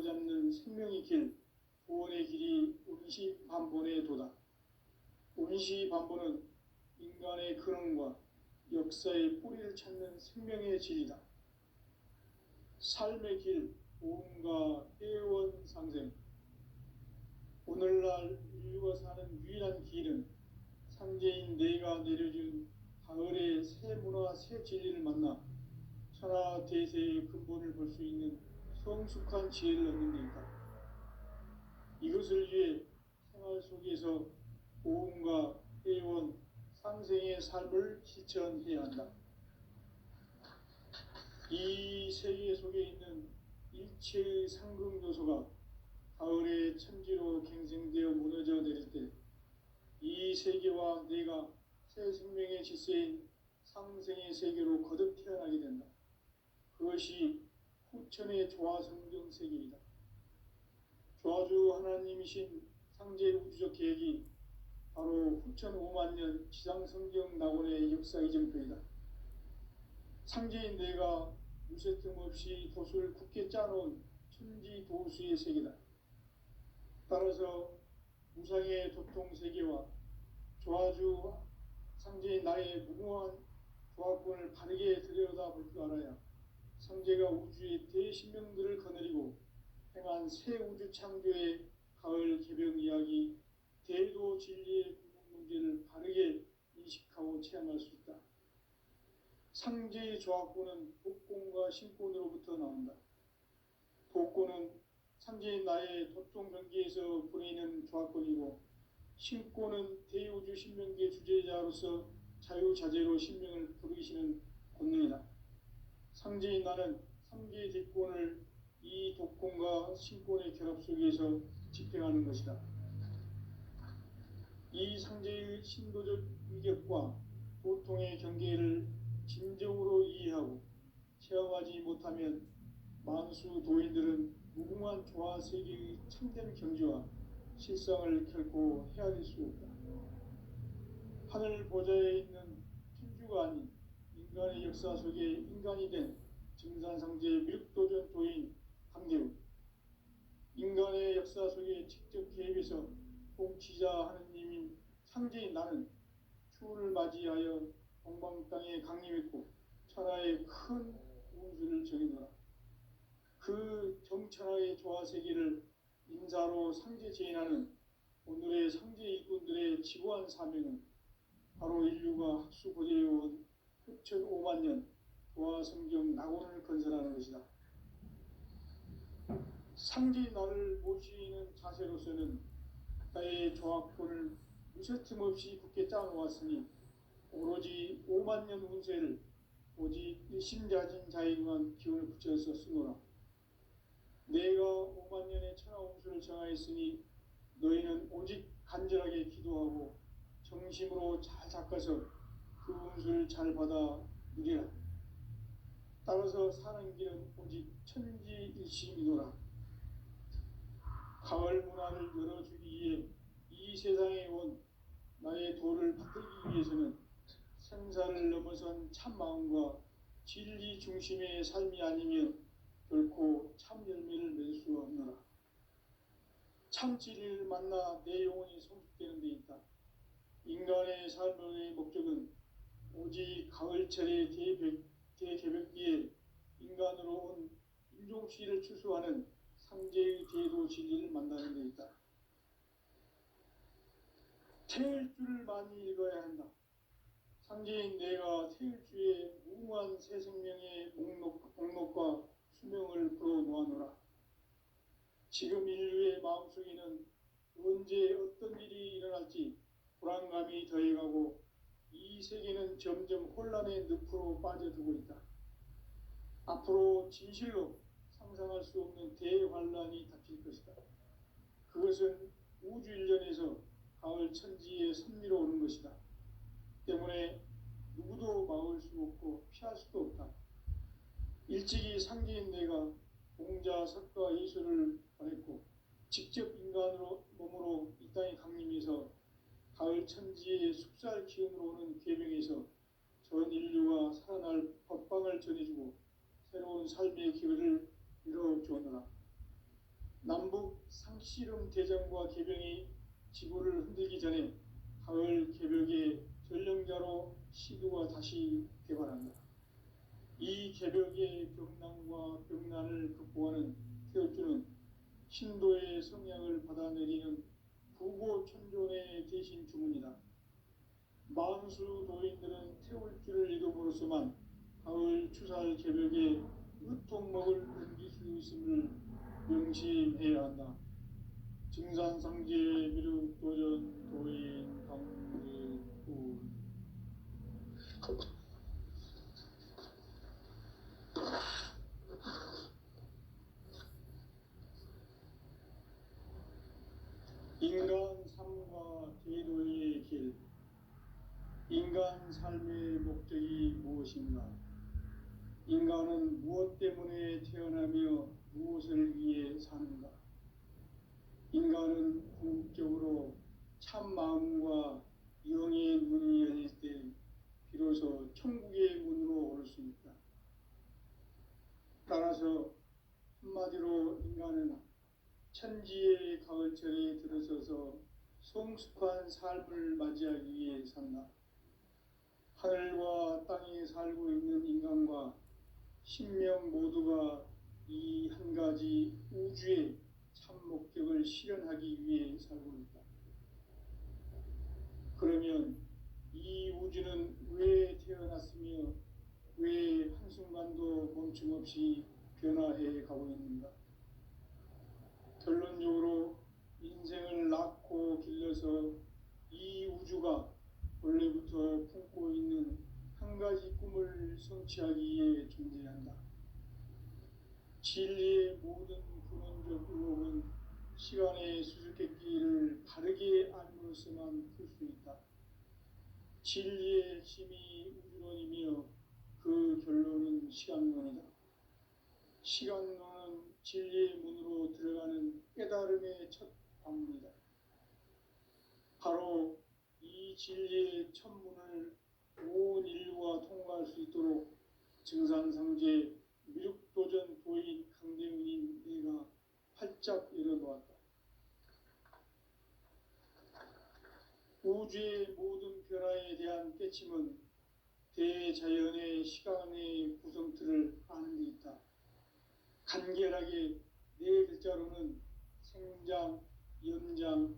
바로잡는 생명의 길, 구원의 길이 운시반본에 도다. 운시반본은 인간의 근원과 역사의 뿌리를 찾는 생명의 진리다. 삶의 길, 보험과 회원상생. 오늘날 인류가 사는 유일한 길은 상제인 내가 내려준 가을의 새 문화, 새 진리를 만나 천하 대세의 근본을 볼 수 있는 성숙한 지혜를 얻는 데 있다. 이것을 위해 생활 속에서 보험과 회원, 상생의 삶을 실천해야 한다. 이 세계 속에 있는 일체의 상극 요소가 가을의 천지로 갱생되어 무너져 내릴 때 이 세계와 내가 새 생명의 질서인 상생의 세계로 거듭 태어나게 된다. 그것이 후천의 조화성경 세계이다. 조화주 하나님이신 상제 우주적 계획이 바로 후천 5만 년 지상성경 낙원의 역사 이정표이다. 상제인 내가 무쇠 틈 없이 도수를 굳게 짜놓은 천지 도수의 세계다. 따라서 무상의 도통 세계와 조화주 상제인 나의 무궁한 조화권을 바르게 들여다볼 줄 알아야 상제가 우주의 대신명들을 거느리고 행한 새 우주 창조의 가을 개병 이야기, 대도 진리의 문제를 바르게 인식하고 체험할 수 있다. 상제의 조화권은 독권과 신권으로부터 나온다. 독권은 상제인 나의 도통 경계에서 부리는 조화권이고, 신권은 대우주 신명계 주제자로서 자유자재로 신명을 부르시는 권능이다. 상제인 나는 상제의 대권을 이 독권과 신권의 결합 속에서 집행하는 것이다. 이 상제의 신도적 위격과 도통의 경계를 진정으로 이해하고 체험하지 못하면 만수 도인들은 무궁한 조화 세계의 참된 경지와 실상을 결코 헤아릴 수 없다. 하늘 보좌에 있는 천주가 아닌 인간의 역사 속에 인간이 된 증산상제의 밀도전 도인 강대우, 인간의 역사 속에 직접 개입해서 통치자 하느님인 상제인 나는 추운을 맞이하여 동방 땅에 강림했고 천하의 큰 운수를 정해놓아 그 정천하의 조화 세계를 인사로 상제 제인하는 오늘의 상제 일꾼들의 지구한 사명은 바로 인류가 학수고대해온 후천 5만 년 조화 성경 낙원을 건설하는 것이다. 상제 나를 모시는 자세로서는 나의 조화권을 무쇠틈 없이 굳게 짜놓았으니 오로지 5만 년 운세를 오직 일심자진 자에게만 기운을 붙여서 쓰노라. 내가 5만 년의 천하 운수를 정하였으니 너희는 오직 간절하게 기도하고 정심으로 잘 닦아서 그 운수를 잘 받아 누리라. 따라서 사는 길은 오직 천지일심이노라. 가을 문화를 열어주기 위해 이 세상에 온 나의 도를 받들기 위해서는 생사를 넘어선 참마음과 진리 중심의 삶이 아니면 결코 참 열매를 맺을 수 없노라. 참 진리를 만나 내 영혼이 성숙되는 데 있다. 인간의 삶의 목적은 오직 가을철의 대개벽기에 인간으로 온 인종시를 추수하는 상제의 대도 진리를 만나는 데 있다. 태일주를 많이 읽어야 한다. 상제인 내가 태일주의 무궁한 새 생명의 목록과 수명을 풀어놓아노라. 지금 인류의 마음속에는 언제 어떤 일이 일어날지 불안감이 더해가고 이 세계는 점점 혼란의 늪으로 빠져들고 있다. 앞으로 진실로 상상할 수 없는 대환란이 닥칠 것이다. 그것은 우주 일련에서 가을 천지에 섭리로 오는 것이다. 때문에 누구도 막을 수 없고 피할 수도 없다. 일찍이 상제인 내가 공자, 석가, 예수를 보냈고 직접 인간으로 몸으로 이 땅에 강림해서 가을 천지의 숙살 기운으로 오는 계명에서 전 인류가 살아날 법방을 전해주고 새로운 삶의 기회를 열어주었노라. 남북 상씨름 대전과 개병이 지구를 흔들기 전에 가을 개벽의 전령자로 시도가 다시 개발한다. 이 개벽의 벽난과 벽난을 극복하는 태엽주는 신도의 성향을 받아내리는 부고천존의 대신 주문이다. 만수 도인들은 태울주를 읽음으로써만 가을 추살 개벽에 으통먹을 옮길 수 있음을 명심해야 한다. 증산상제 미륵도전 도인 강대구 인간 삶과 대도의 길. 인간 삶의 목적이 무엇인가? 인간은 무엇 때문에 태어나며 무엇을 위해 사는가? 인간은 궁극적으로 참 마음과 영의 문이 열릴 때 비로소 천국의 문으로 올 수 있다. 따라서 한마디로 인간은 천지의 가을철에 들어서서 성숙한 삶을 맞이하기 위해 산다. 하늘과 땅에 살고 있는 인간과 신명 모두가 이 한 가지 우주의 참 목적을 실현하기 위해 살고 있다. 그러면 이 우주는 왜 태어났으며 왜 한순간도 멈춤없이 변화해 가고 있는가? 결론적으로 인생을 낳고 길러서 이 우주가 원래부터 품고 있는 한 가지 꿈을 성취하기 위해 존재한다. 진리의 모든 근원적 의혹은 시간의 수수께끼를 바르게 알므로써만 풀 수 있다. 진리의 핵심이 우주론이며 그 결론은 시간론이다. 시간론은 진리의 문으로 들어가는 깨달음의 첫 방문이다. 바로 이 진리의 첫 문을 온 인류가 통과할 수 있도록 증산상제 미륵도전 도인 강대훈인 내가 활짝 열어놓았다. 우주의 모든 변화에 대한 깨침은 대자연의 시간의 구성틀을 아는 데 있다. 간결하게 네 글자로는 생장, 연장,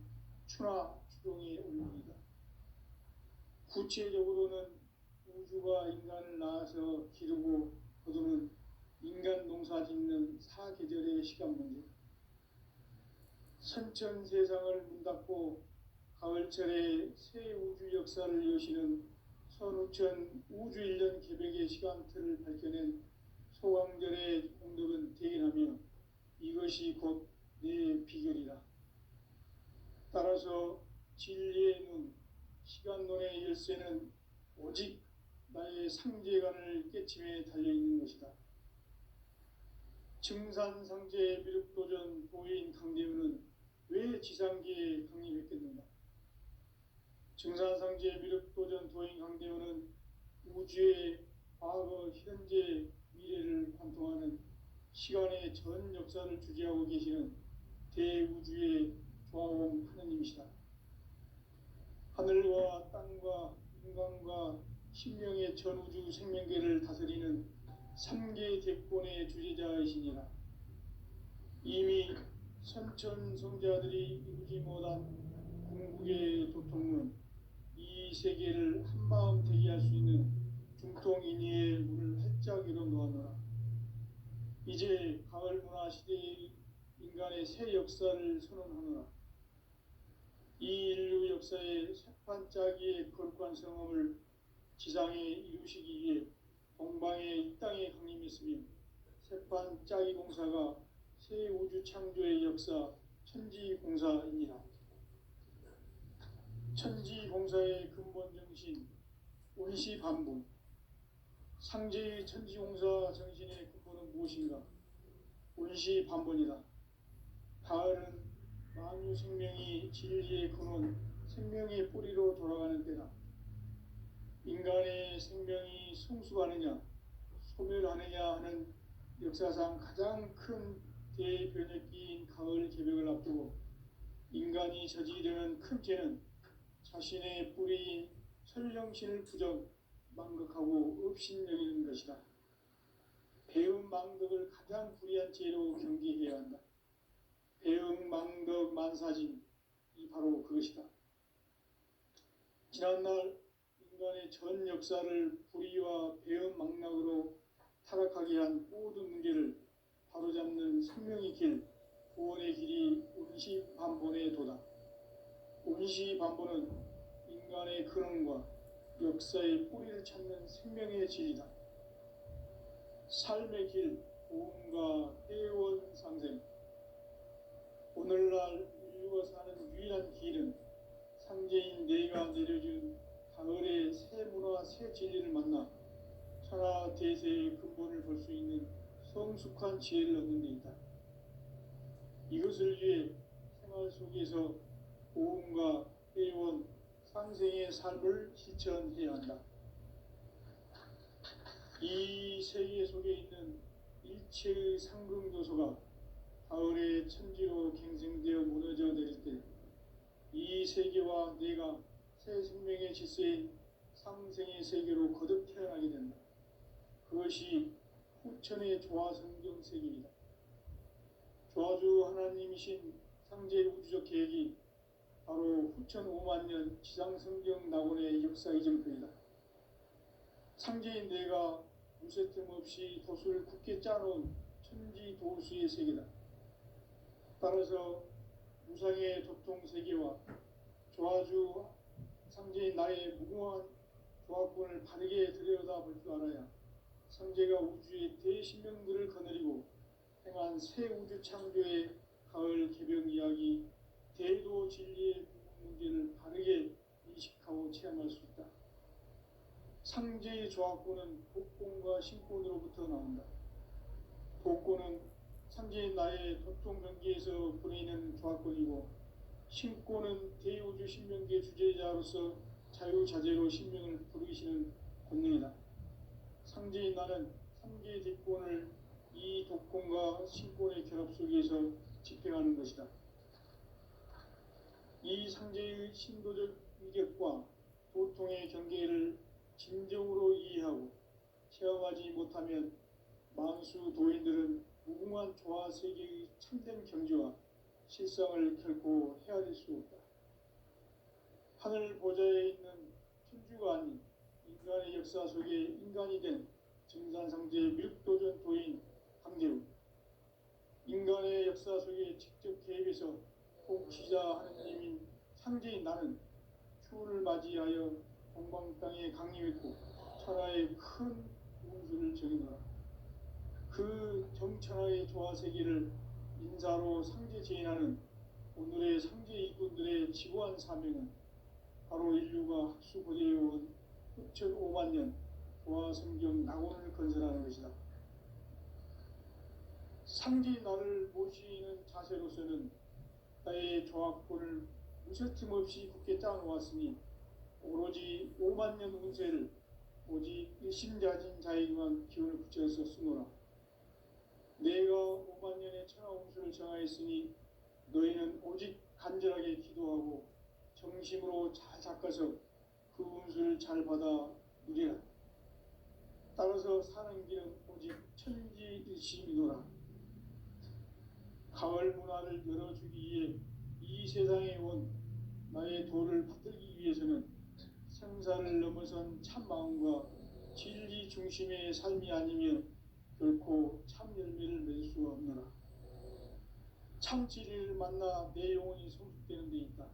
추나 추동의 원리이다. 구체적으로는 우주가 인간을 낳아서 기르고 거두는 인간 농사 짓는 사계절의 시간 문제. 선천 세상을 문 닫고 가을철에 새 우주 역사를 여시는 선우천 우주 1년 개벽의 시간틀을 밝혀낸 소강절의 공덕은 대견하며 이것이 곧 내 비결이다. 따라서 진리의 눈, 시간론의 열쇠는 오직 나의 상제관을 깨침에 달려있는 것이다. 증산상제 미륵도전 도인 강대훈은 왜 지상계에 강림했겠는가? 증산상제 미륵도전 도인 강대훈은 우주의 과거, 현재, 미래를 관통하는 시간의 전 역사를 주재하고 계시는 대우주의 조화공 하느님이시다. 하늘과 땅과 인간과 신명의 전우주 생명계를 다스리는 3계 대권의 주제자이시니라. 이미 선천 성자들이 이루지 못한 궁극의 도통문, 이 세계를 한마음 되게 할 수 있는 중통인의의 문을 활짝 열어놓았노라. 이제 가을 문화 시대의 인간의 새 역사를 선언하노라. 이 인류 역사의 새판짜기의 거룩한 성험을 지상에 이루시기 위해 동방의 이 땅에 강림했으며 새판짜기 공사가 새 우주 창조의 역사 천지공사이니라. 천지공사의 근본 정신 운시반복. 상제의 천지공사 정신의 근본은 무엇인가? 운시반본이다. 가을은 만유 생명이 진리의 근원, 생명의 뿌리로 돌아가는 때다. 인간의 생명이 성숙하느냐, 소멸하느냐 하는 역사상 가장 큰 대변혁기인 가을 개벽을 앞두고 인간이 저지르는 큰 죄는 자신의 뿌리인 설령신을 부정 망각하고 업신여기는 것이다. 배음 망덕을 가장 불의한 죄로 경계해야 한다. 배음 망덕 만사진이 바로 그것이다. 지난날 인간의 전 역사를 불의와 배음 망락으로 타락하게 한 모든 문제를 바로잡는 생명의 길, 구원의 길이 운시반본의 도다. 운시반본은 인간의 근원과 역사의 뿌리를 찾는 생명의 진리다. 삶의 길, 보험과 회원 상생. 오늘날 인류가 사는 유일한 길은 상제인 내가 내려준 가을의 새 문화, 새 진리를 만나 천하 대세의 근본을 볼 수 있는 성숙한 지혜를 얻는 데 있다. 이것을 위해 생활 속에서 보험과 회원, 상생의 삶을 실천해야 한다. 이 세계 속에 있는 일체의 상승도소가 가을의 천지로 갱생되어 무너져 내릴 때 이 세계와 내가 새 생명의 질서인 상생의 세계로 거듭 태어나게 된다. 그것이 후천의 조화성경 세계이다. 조화주 하나님이신 상제의 우주적 계획이 바로 후천 5만 년 지상성경 낙원의 역사 이정표이다. 상제인 내가 무쇠 틈 없이 도수를 굳게 짜놓은 천지 도수의 세계다. 따라서 무상의 도통 세계와 조화주 상제인 나의 무궁한 조화권을 바르게 들여다볼 줄 알아야 상제가 우주의 대신명들을 거느리고 행한 새 우주 창조의 가을 개벽 이야기, 대도 진리의 문제를 바르게 인식하고 체험할 수 있다. 상제의 조화권은 복권과 신권으로부터 나온다. 복권은 상제인 나의 도통 경계에서 보내는 조화권이고, 신권은 대우주 신명계 주제자로서 자유자재로 신명을 부르시는 권능이다. 상제인 나는 상제의 대권을 이 독권과 신권의 결합 속에서 집행하는 것이다. 이 상제의 신도적 위력과 도통의 경계를 진정으로 이해하고 체험하지 못하면 만수 도인들은 무궁한 조화 세계의 참된 경지와 실상을 결코 헤아릴 수 없다. 하늘 보좌에 있는 천주가 아닌 인간의 역사 속에 인간이 된 증산상제의 밀도전 도인 강대우, 인간의 역사 속에 직접 개입해서 통치자 하느님인 상제인 나는 추운을 맞이하여 동방 땅에 강림했고 천하의 큰 운수를 정의노라. 그 정천하의 조화세계를 인사로 상제 제인하는 오늘의 상제 일꾼들의 지고한 사명은 바로 인류가 학수고대해온 후천 5만 년 조화성경 낙원을 건설하는 것이다. 상제인 나를 모시는 자세로서는 나의 조화권을 무쇠틈 없이 굳게 짜놓았으니 오로지 5만 년 운세를 오직 일심자진 자에게만 기운을 붙여서 쓰노라. 내가 5만 년의 천하 운수를 정하였으니 너희는 오직 간절하게 기도하고 정심으로 잘 닦아서 그 운수를 잘 받아 누리라. 따라서 사는 길은 오직 천지일심이노라. 가을 문화를 열어주기 위해 이 세상에 온 나의 도를 받들기 위해서는 생사를 넘어선 참 마음과 진리 중심의 삶이 아니면 결코 참 열매를 맺을 수가 없노라. 참 진리를 만나 내 영혼이 성숙되는 데 있다.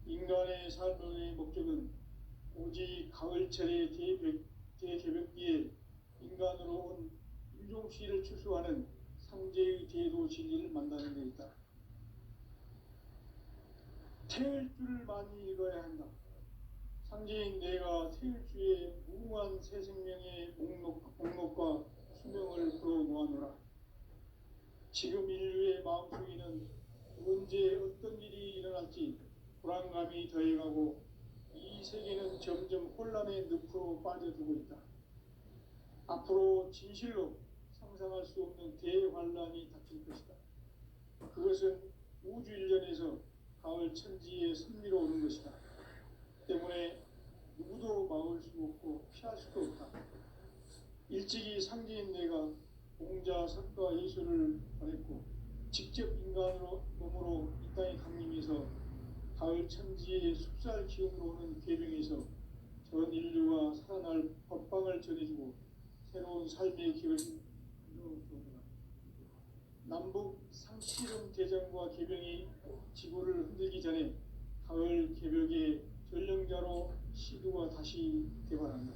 인간의 삶의 목적은 오직 가을철의 대개벽기에 인간으로 온 인종시를 추수하는 상제의 대도 진리를 만나는 데 있다. 태일주를 많이 읽어야 한다. 상제인 내가 태일주의 무궁한 새 생명의 목록과 수명을 풀어놓아노라. 지금 인류의 마음속에는 언제 어떤 일이 일어날지 불안감이 더해가고 이 세계는 점점 혼란의 늪으로 빠져들고 있다. 앞으로 진실로 상상할 수 없는 대환란이 닥칠 것이다. 그것은 그것은 우주 일련에서 가을 천지의 섭리로 오는 것이다. 때문에 누구도 막을 수 없고 피할 수도 없다. 일찍이 상제인 내가 공자, 석가, 예수를 보냈고 직접 인간으로 몸으로 이 땅에 강림해서 가을 천지의 숲살 기운으로 오는 계명에서 전 인류가 살아날 법방을 전해주고 새로운 삶의 길을 열어주었다. 남북 상씨름 대전과 계명이 지구를 흔들기 전에 가을 개벽의 전령자로 시두가 다시 개발한다.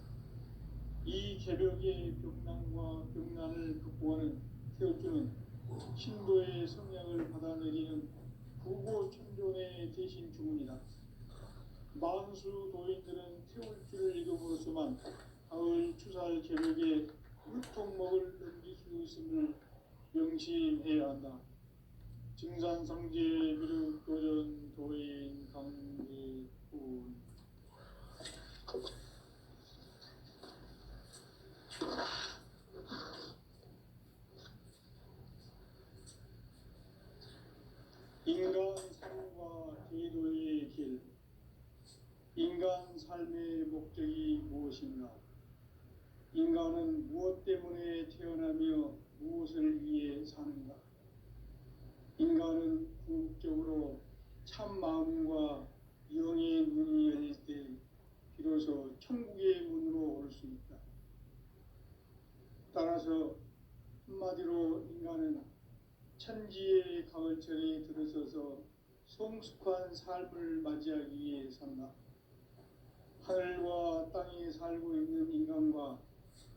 이 개벽의 벽난과 벽난을 극복하는 태울주는 신도의 성향을 받아내리는 부고천존의 대신 주문이다. 만수 도인들은 태울주를 읽음으로써만 가을 추살 개벽의 물통목을 넘길 수 있음을 명심해야 한다. 증산상제 미륵도전 도인 강대군. 인간 삶과 제도의 길. 인간 삶의 목적이 무엇인가? 인간은 무엇 때문에 태어나며 무엇을 위해 사는가? 인간은 궁극적으로 참 마음과 영의 문이 열릴 때 비로소 천국의 문으로 올 수 있다. 따라서 한마디로 인간은 천지의 가을철에 들어서서 성숙한 삶을 맞이하기 위해 산다. 하늘과 땅에 살고 있는 인간과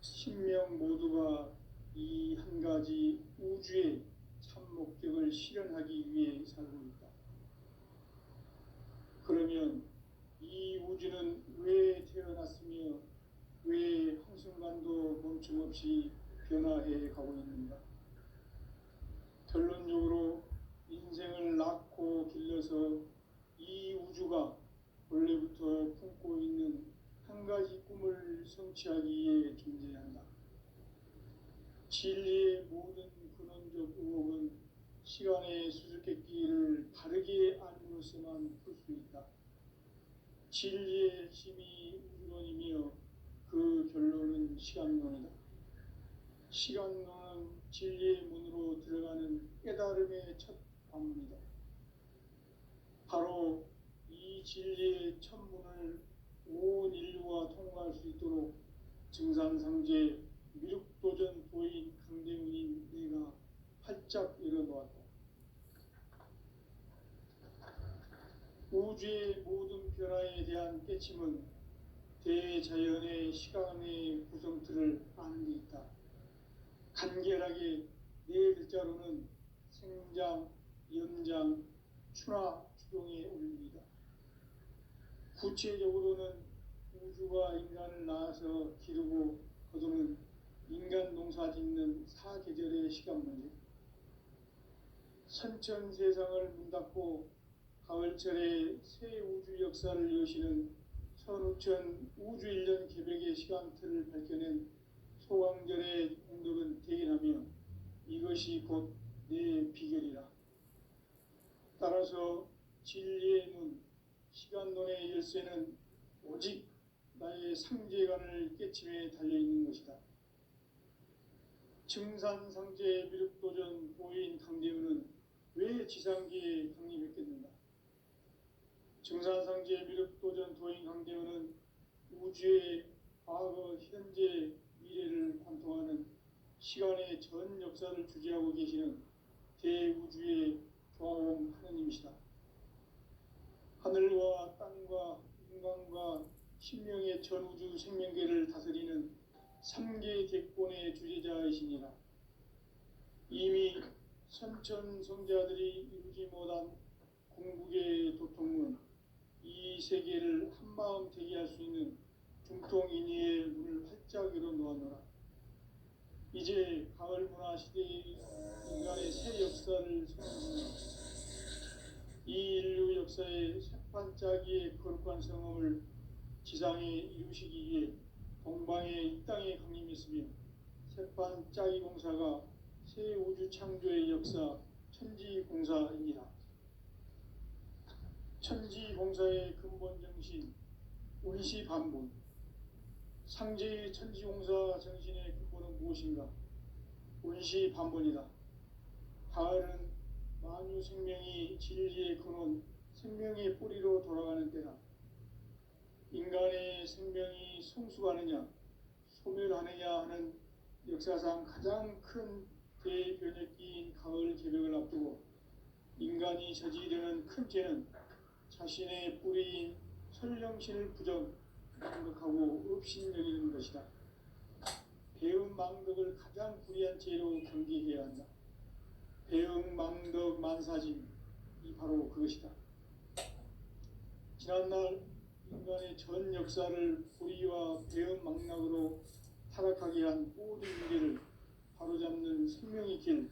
신명 모두가 이 한 가지 우주의 참 목적을 실현하기 위해 살고 있다. 그러면 이 우주는 왜 태어났으며 왜 한순간도 멈춤없이 변화해 가고 있는가? 결론적으로 인생을 낳고 길러서 이 우주가 원래부터 품고 있는 한 가지 꿈을 성취하기 위해 존재한다. 진리의 모든 근원적 의혹은 시간의 수수께끼를 바르게 알므로써만 풀 수 있다. 진리의 핵심이 우주론이며 그 결론은 시간론이다. 시간론은 진리의 문으로 들어가는 깨달음의 첫 관문이다. 바로 이 진리의 첫 문을 온 인류가 통과할 수 있도록 증산상제 미륵도전 도인 강대훈인 내가 활짝 열어놓았다. 우주의 모든 변화에 대한 깨침은 대자연의 시간의 구성틀을 아는 데 있다. 간결하게 네 글자로는 생장, 연장, 추나 추동의 원리이다. 구체적으로는 우주가 인간을 낳아서 기르고 거두는 인간 농사 짓는 사계절의 시간 문제. 선천 세상을 문 닫고 가을철에 새 우주 역사를 여시는 선우천 우주 일년 개벽의 시간틀을 밝혀낸 소강절의 공덕은 대인하며 이것이 곧 내 비결이라. 따라서 진리의 문, 시간론의 열쇠는 오직 나의 상제관을 깨침에 달려있는 것이다. 증산상제 미륵도전 도인 강대훈은 왜 지상기에 강림했겠는가? 증산상제 미륵도전 도인 강대훈은 우주의 과거, 현재, 미래를 관통하는 시간의 전 역사를 주재하고 계시는 대우주의 조화음 하느님이시다. 하늘과 땅과 인간과 신명의 전우주 생명계를 다스리는 3개 대권의 주재자이시니라. 이미 선천성자들이 이루지 못한 궁극의 도통문, 이 세계를 한마음 되게 할 수 있는 중통인의의 문을 활짝 열어놓았노라. 이제 가을 문화 시대의 인간의 새 역사를 선언합니다. 이 인류 역사의 새판짜기의 거룩한 성험을 지상에 이루시기 위해 동방에 이 땅에 강림했으며 새판짜기 공사가 새 우주 창조의 역사 천지공사입니다. 천지공사의 근본 정신, 운시반본. 상제의 천지공사 정신의 근본은 무엇인가? 운시반본이다. 가을은 만유 생명이 진리의 근원, 생명의 뿌리로 돌아가는 때다. 인간의 생명이 성숙하느냐, 소멸하느냐 하는 역사상 가장 큰 대변혁기인 가을 개벽을 앞두고 인간이 저지르는 큰 죄는 자신의 뿌리인 설령신을 부정망덕하고 업신여기는 것이다. 배은망덕을 가장 불의한 죄로 경계해야 한다. 배은망덕 만사짐이 바로 그것이다. 지난날 인간의 전 역사를 불의와 배은망락으로 타락하게 한 모든 문제를 바로잡는 생명의 길,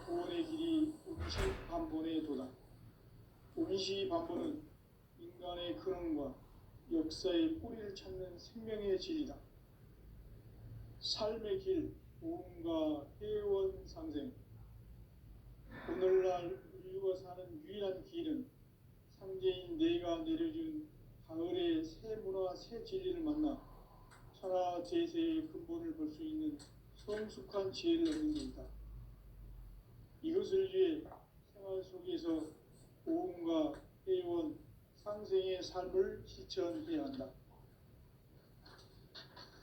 구원의 길이 운시반본의 도다. 운시반본은 인간의 근원과 역사의 뿌리를 찾는 생명의 진리다. 삶의 길, 보험과 회원상생. 오늘날 인류가 사는 유일한 길은 상제인 내가 내려준 가을의 새 문화, 새 진리를 만나 천하 제세의 근본을 볼 수 있는 성숙한 지혜를 얻는 것이다. 이것을 위해 생활 속에서 보험과 회원, 상생의 삶을 실천해야 한다.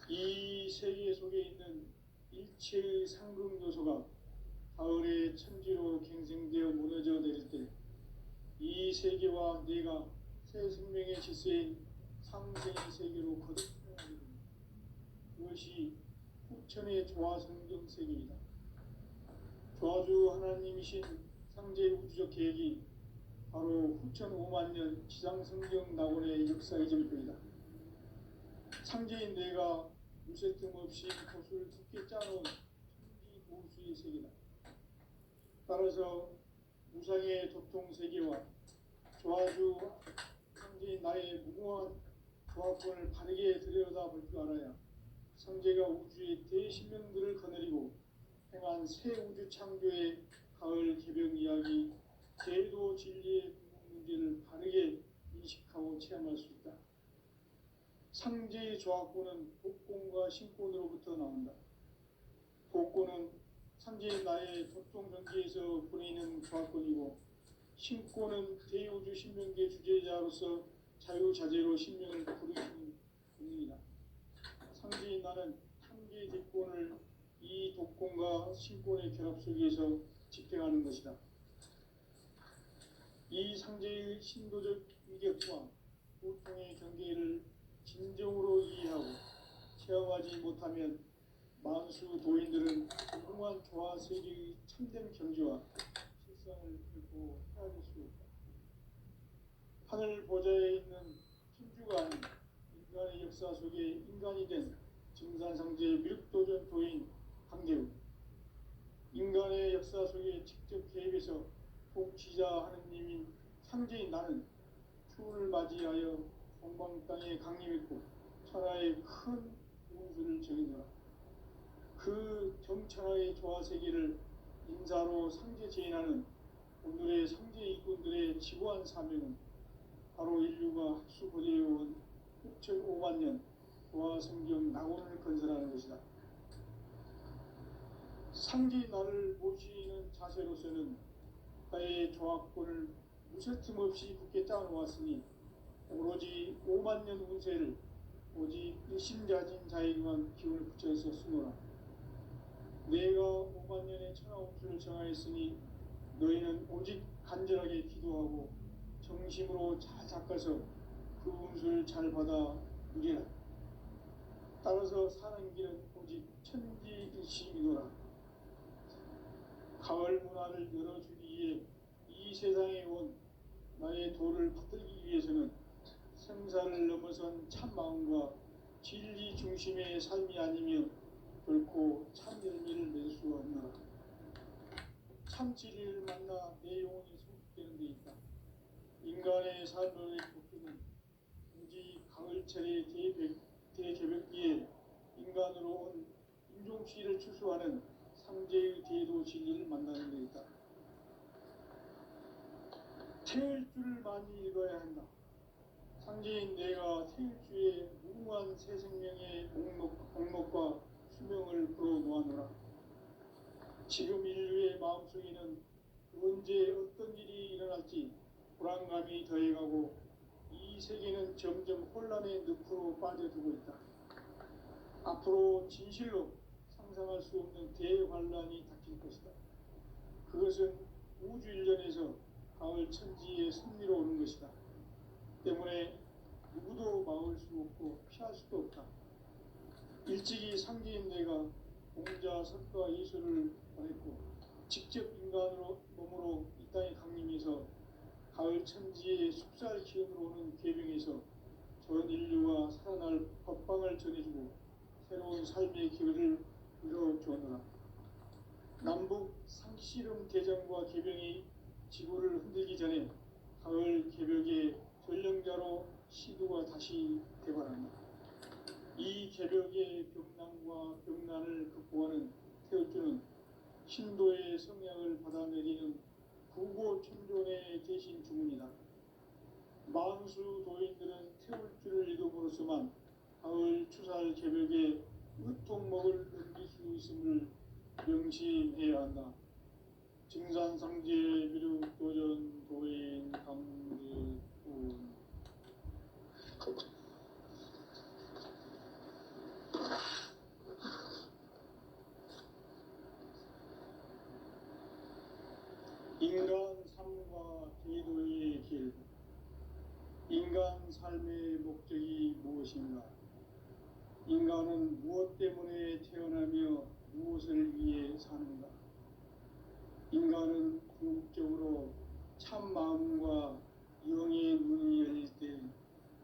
이 세계 속에 있는 일체의 상극 요소가 가을의 천지로 갱생되어 무너져 내릴 때 이 세계와 내가 새 생명의 질서인 상생의 세계로 거듭나게 됩니다. 그것이 후천의 조화성경 세계이다. 조화주 하나님이신 상제의 우주적 계획이 바로 후천 5만 년 지상성경 낙원의 역사의 전표이다. 상제인 내가 무쇠 틈 없이 돛을 두께 짜놓은 천지 보수의 세계다. 따라서 무상의 도통 세계와 조화주 상제인 나의 무모한 조화권을 바르게 들여다볼 줄 알아야 상제가 우주의 대신명들을 거느리고 행한 새 우주 창조의 가을 개벽 이야기, 제도 진리의 궁극 문제를 바르게 인식하고 체험할 수 있다. 상제의 조화권은 복권과 신권으로부터 나온다. 복권은 상제의 나의 도통 경계에서 보내는 조화권이고, 신권은 대우주 신명계 주제자로서 자유자재로 신명을 부르시는 권능이다. 상제인 나는 한계의 대권을 이 독권과 신권의 결합 속에서 집행하는 것이다. 이 상제의 신도적 위력과 보통의 경계를 진정으로 이해하고 체험하지 못하면 만수 도인들은 무궁한 조화 세계의 참된 경지와 실상을 결코 헤아릴 수 없다. 하늘 보좌에 있는 천주가 아닌 인간의 역사 속에 인간이 된 증산상제의 미륵도전 도인 강대우, 인간의 역사 속에 직접 개입해서 복지자 하느님인 상제인 나는 추운을 맞이하여 동방 땅에 강림했고 천하의 큰 운수를 정의노라. 그 정천하의 조화세계를 인사로 상제 제인하는 오늘의 상제 일꾼들의 지구한 사명은 바로 인류가 학수고대해온 6,500만 년 조화성경 낙원을 건설하는 것이다. 상제의 나를 모시는 자세로서는 나의 조화권을 무쇠틈 없이 굳게 짜놓았으니 오로지 5만 년 운세를 오직 일심자진 자에게만 기운을 붙여서 쓰노라. 내가 5만 년의 천하 운수를 정하였으니 너희는 오직 간절하게 기도하고 정심으로 잘 닦아서 그 운수를 잘 받아 누리라. 따라서 사는 길은 오직 천지일심이노라. 가을 문화를 열어주기 위해 이 세상에 온 나의 도를 붙들기 위해서는 생사를 넘어선 참마음과 진리 중심의 삶이 아니면 결코 참 열매를 낼 수 없노라. 참 진리를 만나 내 영혼이 성숙되는 데 있다. 인간의 삶의 복음은 오직 가을철의 대개벽기에 인간으로 온 인종시를 추수하는 상제의 대도 진리를 만나는 데 있다. 태을 줄을 많이 읽어야 한다. 상제인 내가 태일주의 무궁한 새 생명의 목록과 수명을 풀어놓아노라. 지금 인류의 마음속에는 언제 어떤 일이 일어날지 불안감이 더해가고 이 세계는 점점 혼란의 늪으로 빠져들고 있다. 앞으로 진실로 상상할 수 없는 대환란이 닥칠 것이다. 그것은 우주 일련에서 가을 천지의 섭리로 오는 것이다. 때문에 누구도 막을 수 없고 피할 수도 없다. 일찍이 상제인 내가 공자, 석가, 예수를 보냈고 직접 인간으로 몸으로 이 땅에 강림해서 가을 천지의 숲살 기운으로 오는 계명에서 전 인류가 살아날 법방을 전해주고 새로운 삶의 기회를 이뤄주었노라. 남북 상씨름 대전과 계명이 지구를 흔들기 전에 가을 개벽의 전령자로 시두가 다시 대발한다. 이 개벽의 병난과 병난을 극복하는 태울주는 신도의 성향을 받아내리는 구고천존의 대신 주문이다. 만수 도인들은 태울주를 읽음으로써만 가을 추살 개벽의 의통목을 넘길 수 있음을 명심해야 한다. 증산상제 미륵도전 도인 강제군 인간 삶과 제도의 길. 인간 삶의 목적이 무엇인가? 인간은 무엇 때문에 태어나며 무엇을 위해 사는가? 인간은 궁극적으로 참 마음과 영의 문이 열릴 때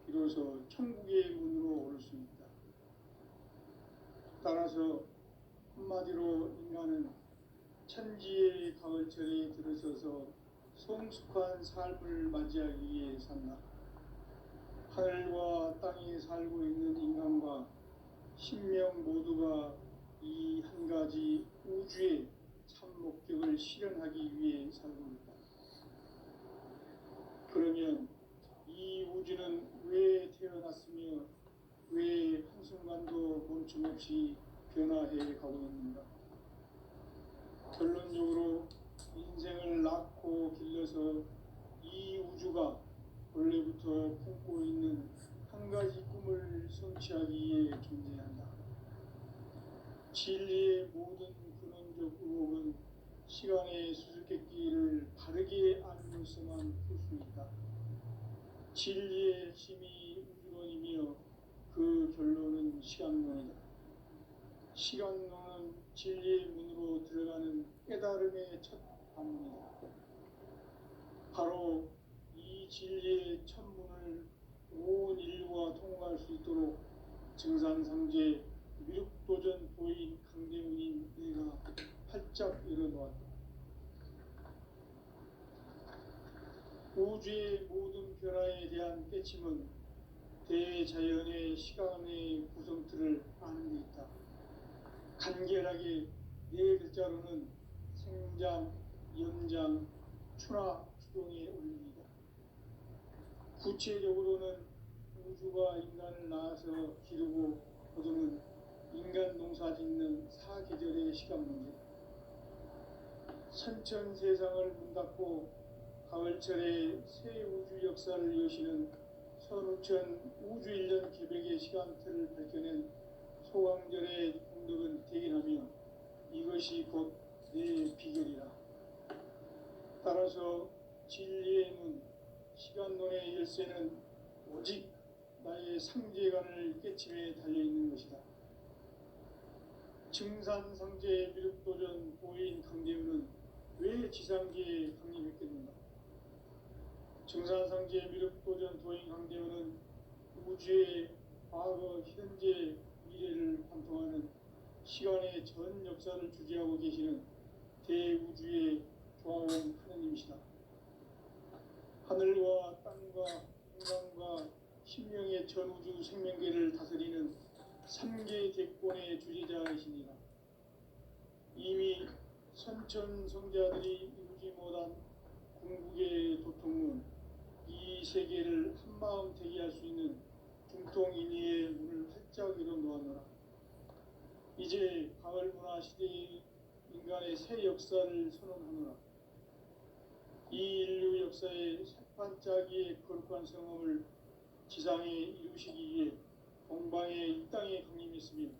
비로소 천국의 문으로 오를 수 있다. 따라서 한마디로 인간은 천지의 가을철에 들어서서 성숙한 삶을 맞이하기 위해 산다. 하늘과 땅에 살고 있는 인간과 신명 모두가 이 한 가지 우주의 참 목적을 실현하기 위해 살고 있다. 그러면 이 우주는 왜 태어났으며 왜 한순간도 멈춤없이 변화해 가고 있는가? 결론적으로 인생을 낳고 길러서 이 우주가 원래부터 품고 있는 한 가지 꿈을 성취하기 위해 존재한다. 진리의 모든 근원적 의혹은 시간의 수수께끼를 바르게 알므로서만 풀 수 있다. 진리의 핵심이 우주론이며 그 결론은 시간론이다. 시간론은 진리의 문으로 들어가는 깨달음의 첫 관문이다. 바로 이 진리의 첫 문을 온 인류가 통과할 수 있도록 증산상제 미륵도전 도인 강대문인 내가 활짝 열어놓았다. 우주의 모든 변화에 대한 깨침은 대자연의 시간의 구성틀을 아는 데 있다. 간결하게 네 글자로는 생장, 연장, 추나 추동의 원리이다. 구체적으로는 우주가 인간을 낳아서 기르고 거두는 인간 농사 짓는 사계절의 시간 문제. 선천 세상을 문 닫고 가을철에 새 우주 역사를 여시는 선우천 우주 1년 개벽의 시간틀을 밝혀낸 소강절의 공덕은 대견하며 이것이 곧 내 비결이라. 따라서 진리의 문, 시간론의 열쇠는 오직 나의 상제관을 깨침에 달려있는 것이다. 증산상제 미륵도전 보인 강대우는 왜 지상계에 강림했겠는가? 증산상제 미륵도전 도인 강대우는 우주의 과거, 현재, 미래를 관통하는 시간의 전 역사를 주재하고 계시는 대우주의 조화원 하느님이시다. 하늘과 땅과 인간과 신명의 전우주 생명계를 다스리는 3개 대권의 주재자이시니라. 이미 선천 성자들이 이루지 못한 궁극의 도통은 참마음 대기할 수 있는 중통인의의 문을 활짝 열어놓았노라. 이제 가을 문화 시대의 인간의 새 역사를 선언하노라. 이 인류 역사의 새반짝이의 거룩한 성험을 지상에 이루시기 위해 동방의 이 땅에 강림했으며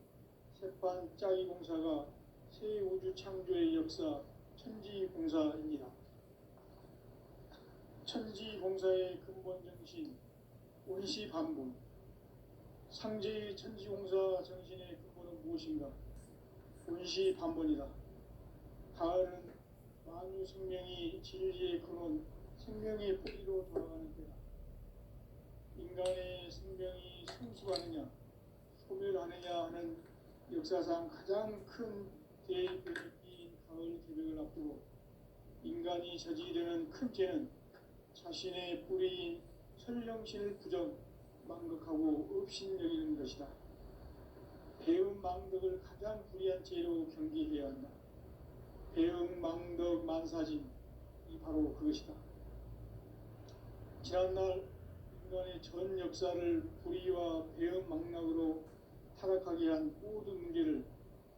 새반짝이 공사가 새 우주 창조의 역사 천지공사입니다. 천지공사의 근본 정신 운시반본. 상제의 천지공사 정신의 근본은 무엇인가? 운시반본이다. 가을은 만유 생명이 진리의 근원, 생명의 뿌리로 돌아가는 때다. 인간의 생명이 성숙하느냐, 소멸하느냐 하는 역사상 가장 큰 대변이인 가을 개벽을 앞두고 인간이 저지르는 큰 죄는 자신의 뿌리인 설령신을 부정, 망극하고 업신여기는 것이다. 배음 망덕을 가장 불의한 죄로 경계해야 한다. 배음 망덕 만사진이 바로 그것이다. 지난날 인간의 전 역사를 불의와 배음 망락으로 타락하게 한 모든 문제를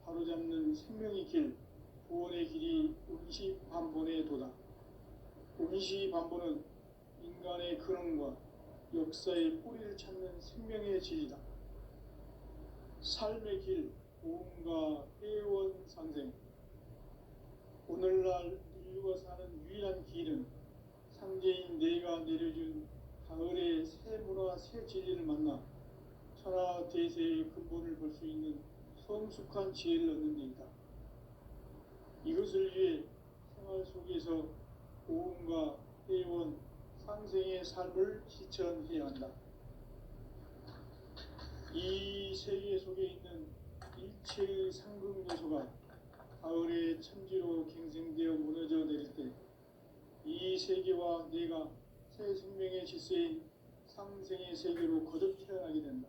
바로잡는 생명의 길, 구원의 길이 운시반본의 도다. 운시반본은 인간의 근원과 역사의 뿌리를 찾는 생명의 진리다. 삶의 길, 고음과 회원 상생. 오늘날 인류가 사는 유일한 길은 상제인 내가 내려준 가을의 새 문화, 새 진리를 만나 천하 대세의 근본을 볼 수 있는 성숙한 지혜를 얻는 데 있다. 이것을 위해 생활 속에서 고음과 회원, 상생의 삶을 실천해야 한다. 이 세계 속에 있는 일체의 상극 요소가 가을의 천지로 갱생되어 무너져 내릴 때 이 세계와 내가 새 생명의 질서인 상생의 세계로 거듭 태어나게 된다.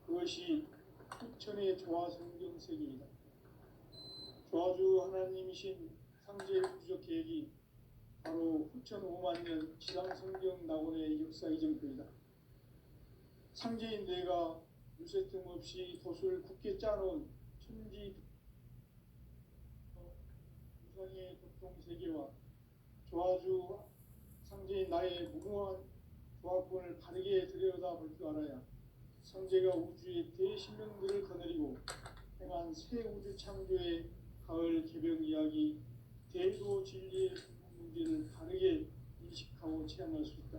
그것이 후천의 조화성경 세계이다. 조화주 하나님이신 상제의 우주적 계획이 바로 후천 5만 년 지상성경 낙원의 역사 이정표이다. 상제인 내가 유세 틈 없이 돛을 굳게 짜놓은 천지 우상의 도통 세계와 조화주 상제인 나의 무궁한 조화권을 바르게 들여다볼 줄 알아야 상제가 우주의 대신명들을 거느리고 행한 새 우주 창조의 가을 개벽 이야기, 대도 진리의 문제를 바르게 인식하고 체험할 수 있다.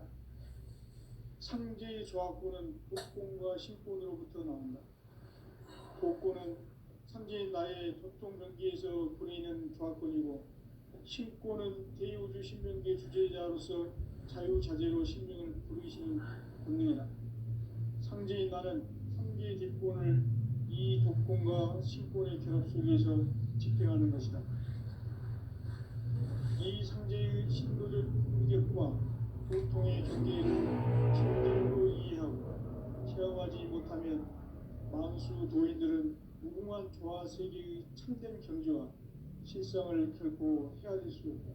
상제의 조화권은 복권과 신권으로부터 나온다. 복권은 상제인 나의 도통병기에서 부리는 조화권이고 신권은 대우주 신명계 주제자로서 자유자재로 신명을 부르시는 본능이다. 상제인 나는 상제의 뒷권을 이 독권과 신권의 결합 속에서 집행하는 것이다. 이 상제의 신도적 인격과 도통의 경계를 진정으로 이해하고 체험하지 못하면 만수 도인들은 무궁한 조화 세계의 참된 경지와 실상을 결코 헤아릴 수 없다.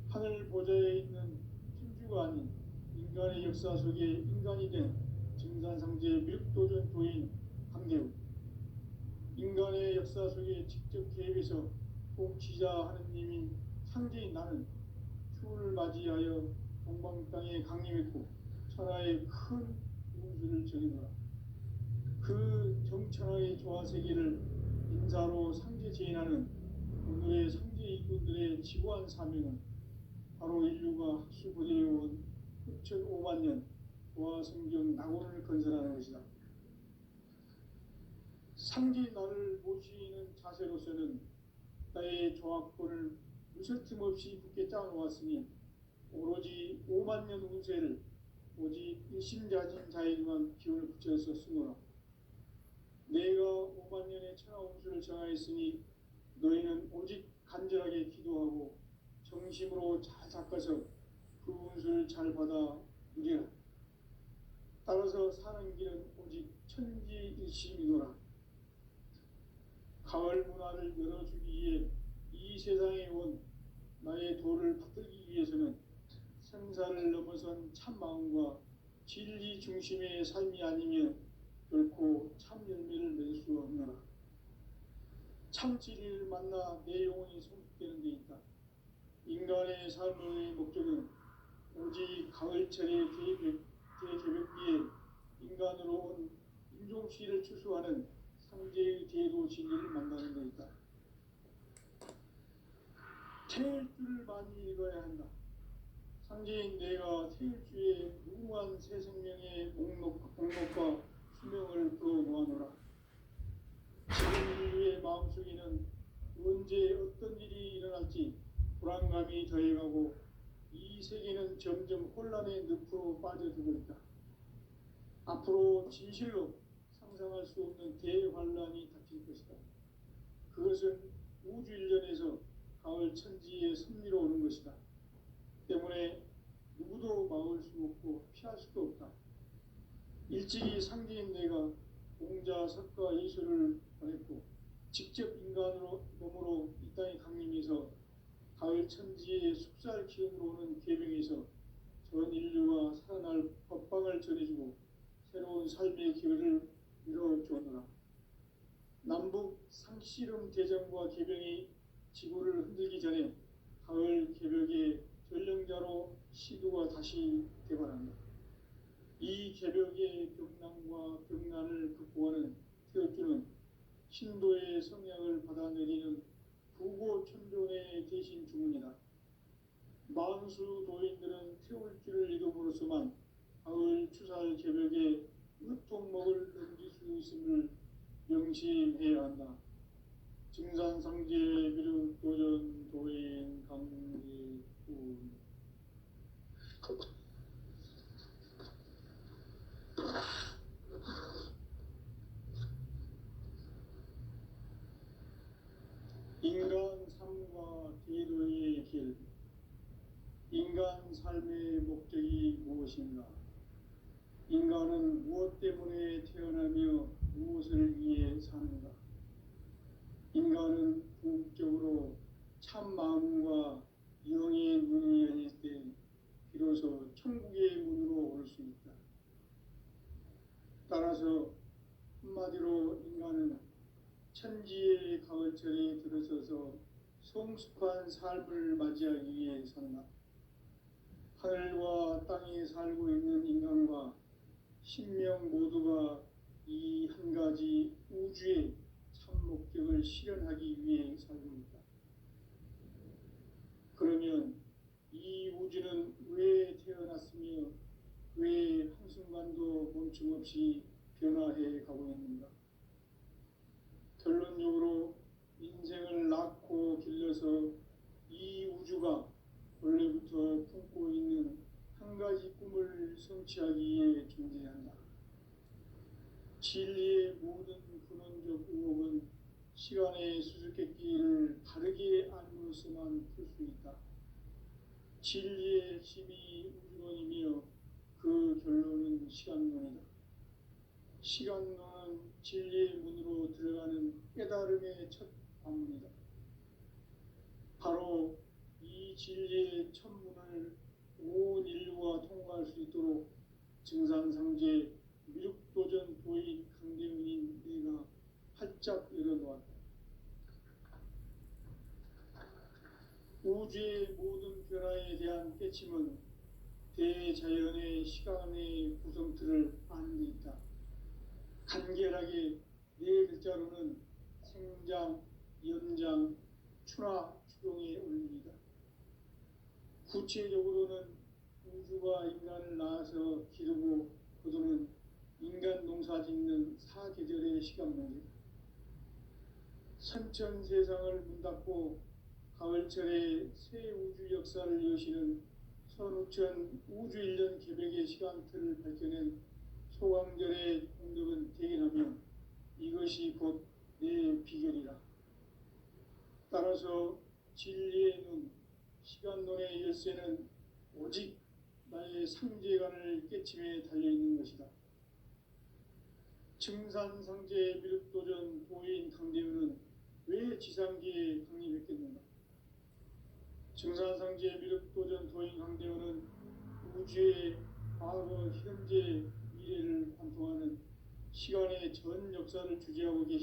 하늘 보좌에 있는 천주가 아닌 인간의 역사 속에 인간이 된 증산상제 밀도전 도인 강대우. 인간의 역사 속에 직접 개입해서 통치자 하느님인 상제인 나는 추운을 맞이하여 동방 땅에 강림했고 천하의 큰 운수를 정해놓아. 그 정천하의 조화 세계를 인사로 상제 제인하는 오늘의 상제 일꾼들의 지구한 사명은 바로 인류가 학수부대해온 후천 5만 년 조화성경 낙원을 건설하는 것이다. 상제 나를 모시는 자세로서는 나의 조화권을 무설틈 없이 굳게 짜놓았으니 오로지 5만 년 운세를 오직 일심자진 자에게만 기운을 붙여서 쓰노라. 내가 5만 년의 천하 운수를 정하였으니 너희는 오직 간절하게 기도하고 정심으로 잘 닦아서 그 운수를 잘 받아 누리라. 따라서 사는 길은 오직 천지일심이노라. 가을 문화를 열어주기 위해 이 세상에 온 나의 도를 받들기 위해서는 생사 생사를 넘어선 참 마음과 진리 중심의 삶이 아니면 결코 참 열매를 맺을 수 없노라. 참 진리를 만나 내 영혼이 성숙되는 데 있다. 인간의 삶의 목적은 오직 가을철의 대개벽기에 인간으로 온 인종시를 추수하는 상제의 대도 진리를 만나는 데 있다. 태일주를 많이 읽어야 한다. 상제인 내가 태일주의 무궁한 새 생명의 목록과 수명을 풀어놓아노라. 지금 인류의 마음속에는 언제 어떤 일이 일어날지 불안감이 더해가고 이 세계는 점점 혼란의 늪으로 빠져들고 있다. 앞으로 진실로 상상할 수 없는 대환란이 닥칠 것이다. 그것은 우주 일련에서 가을 천지의 섭리로 오는 것이다. 때문에 누구도 막을 수 없고 피할 수도 없다. 일찍이 상제인 내가 공자, 석가, 예수를 보냈고 직접 인간으로 몸으로 이 땅에 강림해서 가을 천지의 숲살 기운으로 오는 계명에서 전 인류가 살아날 법방을 전해주고 새로운 삶의 기회를 이뤄주었노라. 남북 상씨름 대전과 계병이 지구를 흔들기 전에 가을 개벽의 전령자로 시도가 다시 개발한다. 이 개벽의 벽난과 벽난을 극복하는 태엽주는 신도의 성향을 받아내리는 부고천존의 대신 주문이다. 만수 도인들은 태울주를 이름으로서만 가을 추살 개벽의 으통목을 넘길 수 있음을 명심해야 한다. 증산상제 비륵 도전 도인 강리군 인간 삶과 기도의 길. 인간 삶의 목적이 무엇인가? 인간은 무엇 때문에 태어나며 무엇을 위해 사는가? 인간은 궁극적으로 참 마음과 영의 문이 열릴 때 비로소 천국의 문으로 올 수 있다. 따라서 한마디로 인간은 천지의 가을철에 들어서서 성숙한 삶을 맞이하기 위해 산다. 하늘과 땅에 살고 있는 인간과 신명 모두가 이 한 가지 우주의 참 목적을 실현하기 위해 살고 있다. 그러면 이 우주는 왜 태어났으며 왜 한순간도 멈춤 없이 변화해 가고 있는가? 결론적으로 인생을 낳고 길러서 이 우주가 원래부터 품고 있는 한 가지 꿈을 성취하기 위해 존재한다. 진리의 모든 근원적 의혹은 시간의 수수께끼를 바르게 알므로서만 풀 수 있다. 진리의 핵심이 우주론이며 그 결론은 시간론이다. 시간론은 진리의 문으로 들어가는 깨달음의 첫 방문이다. 바로 이 진리의 첫 문을 온 인류가 통과할 수 있도록 증산상제 미륵도전 도인 강대문인 내가 활짝 열어놓았다. 우주의 모든 변화에 대한 깨침은 대자연의 시간의 구성틀을 아는 데 있다. 간결하게 네 글자로는 생장, 연장, 추나 추동의 원리이다. 구체적으로는 우주가 인간을 낳아서 기르고 거두는 인간 농사 짓는 사계절의 시간론이다. 선천 세상을 문 닫고 가을철에 새 우주 역사를 여시는 선우천 우주 1년 개벽의 시간틀을 밝혀낸 소강절의 공덕은 대견하며 이것이 곧 내 비결이라. 따라서 진리의 눈, 시간론의 열쇠는 오직 나의 상제관을 깨침에 달려있는 것이다. 증산상제 미륵도전 도인 강대우는 왜 지상기에 강림했겠는가? 증산상제 미륵도전 도인 강대우는 과거, 현재, 미래를 관통하는 시간의 전 역사를 주재하고 계신